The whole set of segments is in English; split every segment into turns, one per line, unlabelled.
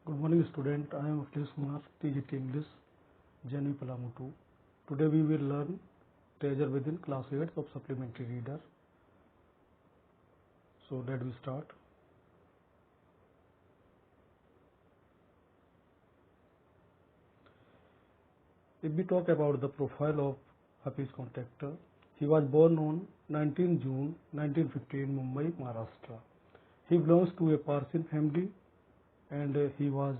Good morning, student. I am Akhilesh Kumar, TGT English, January Palamutu. Today we will learn treasure within class 8 of supplementary reader. So let we start. If we talk about the profile of Hafiz Contractor, he was born on 19 June 1950 in Mumbai, Maharashtra. He belongs to a Parsi family and he was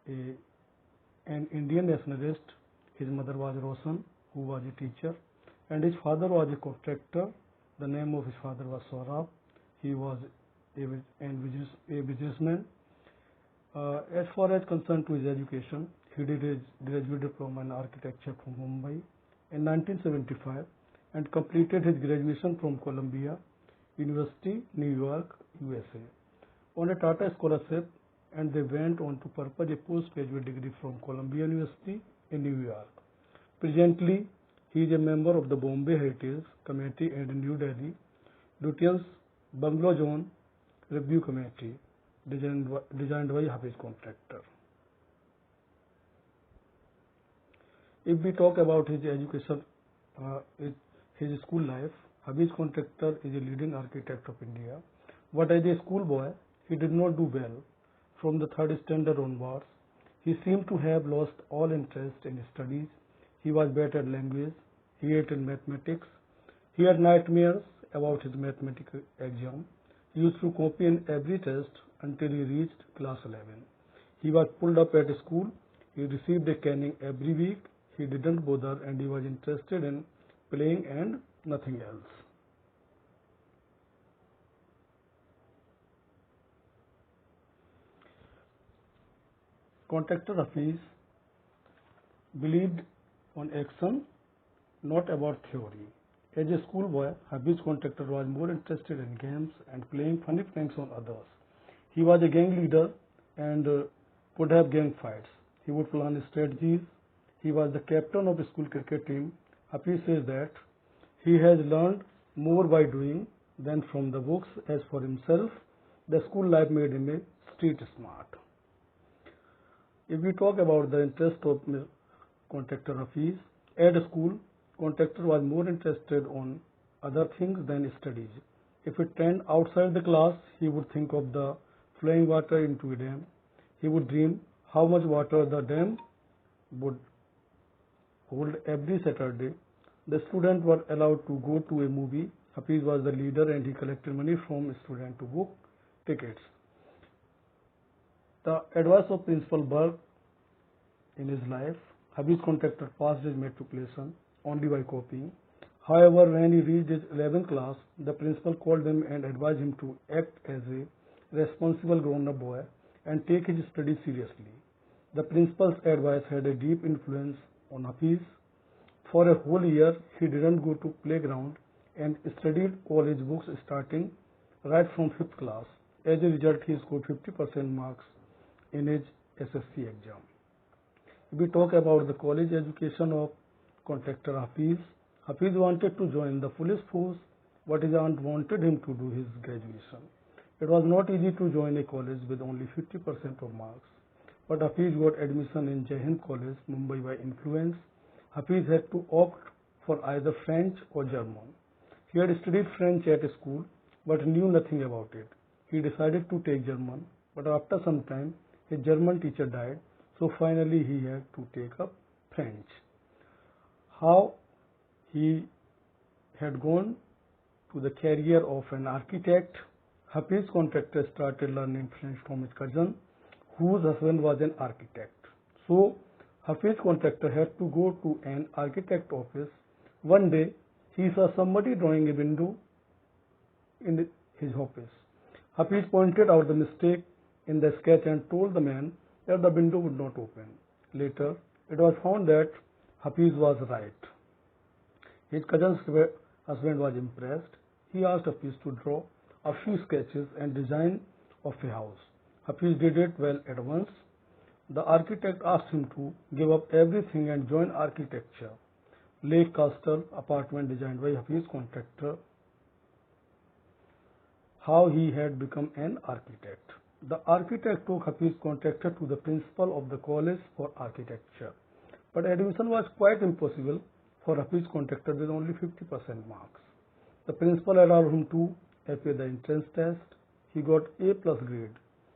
an Indian nationalist. His mother was Roshan, who was a teacher, and his father was a contractor. The name of his father was Saurabh. He was a businessman. As far as concerned to his education, he did his graduate diploma in architecture from Mumbai in 1975 and completed his graduation from Columbia University, New York, USA, on a Tata scholarship, and they went on to pursue a postgraduate degree from Columbia University in New York. Presently, he is a member of the Bombay Heritage Committee and New Delhi Lutyens Bungalow Zone Review Committee, designed by Hafiz Contractor. If we talk about his education, his school life, Hafiz Contractor is a leading architect of India, but as a schoolboy, he did not do well. From the third standard onwards, he seemed to have lost all interest in studies. He was bad at language. He hated mathematics. He had nightmares about his mathematical exam. He used to copy in every test until he reached class 11. He was pulled up at school. He received a caning every week. He didn't bother and he was interested in playing and nothing else. Contractor Hafiz believed on action, not about theory. As a schoolboy, Hafiz Contractor was more interested in games and playing funny pranks on others. He was a gang leader and could have gang fights. He would plan strategies. He was the captain of the school cricket team. Hafiz says that he has learned more by doing than from the books. As for himself, the school life made him a street smart. If we talk about the interest of Contractor Hafiz, at school, Contractor was more interested on other things than studies. If it rained outside the class, he would think of the flowing water into a dam. He would dream how much water the dam would hold every Saturday. The students were allowed to go to a movie. Hafiz was the leader and he collected money from students to book tickets. The advice of Principal Berg in his life, Hafiz Contractor passed his matriculation only by copying. However, when he reached his 11th class, the principal called him and advised him to act as a responsible grown-up boy and take his studies seriously. The principal's advice had a deep influence on Hafiz. For a whole year, he didn't go to playground and studied all his books starting right from 5th class. As a result, he scored 50% marks in his SSC exam. If we talk about the college education of Contractor Hafiz, Hafiz wanted to join the police force, but his aunt wanted him to do his graduation. It was not easy to join a college with only 50% of marks, but Hafiz got admission in Jai Hind College, Mumbai by influence. Hafiz had to opt for either French or German. He had studied French at school, but knew nothing about it. He decided to take German, but after some time, his German teacher died, so finally he had to take up French. How he had gone to the career of an architect, Hafiz Contractor started learning French from his cousin, whose husband was an architect. So Hafiz Contractor had to go to an architect office. One day, he saw somebody drawing a window in his office. Hafiz pointed out the mistake in the sketch and told the man that the window would not open. Later, it was found that Hafiz was right. His cousin's husband was impressed. He asked Hafiz to draw a few sketches and design of a house. Hafiz did it well at once. The architect asked him to give up everything and join architecture. Lake Castle apartment designed by Hafiz Contractor. How he had become an architect. The architect took Hafiz contacted to the principal of the college for architecture. But admission was quite impossible for Hafiz contacted with only 50% marks. The principal allowed him to appear the entrance test. He got A+ grade.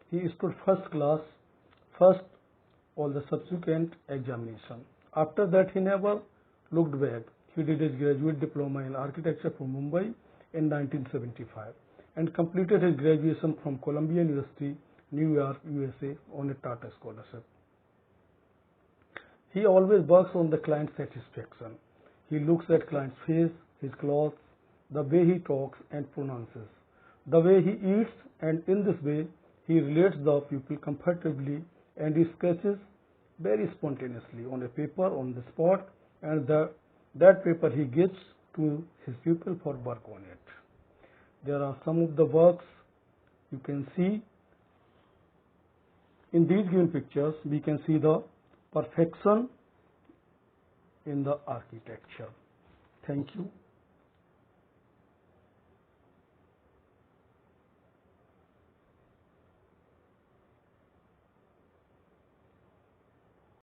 He stood first class, first all the subsequent examination. After that, he never looked back. He did his graduate diploma in architecture from Mumbai in 1975 and completed his graduation from Columbia University, New York, USA on a Tata scholarship. He always works on the client satisfaction. He looks at client's face, his clothes, the way he talks and pronounces, the way he eats, and in this way he relates the pupil comfortably, and he sketches very spontaneously on a paper on the spot, and that paper he gives to his pupil for work on it. There are some of the works you can see. In these given pictures, we can see the perfection in the architecture. Thank you.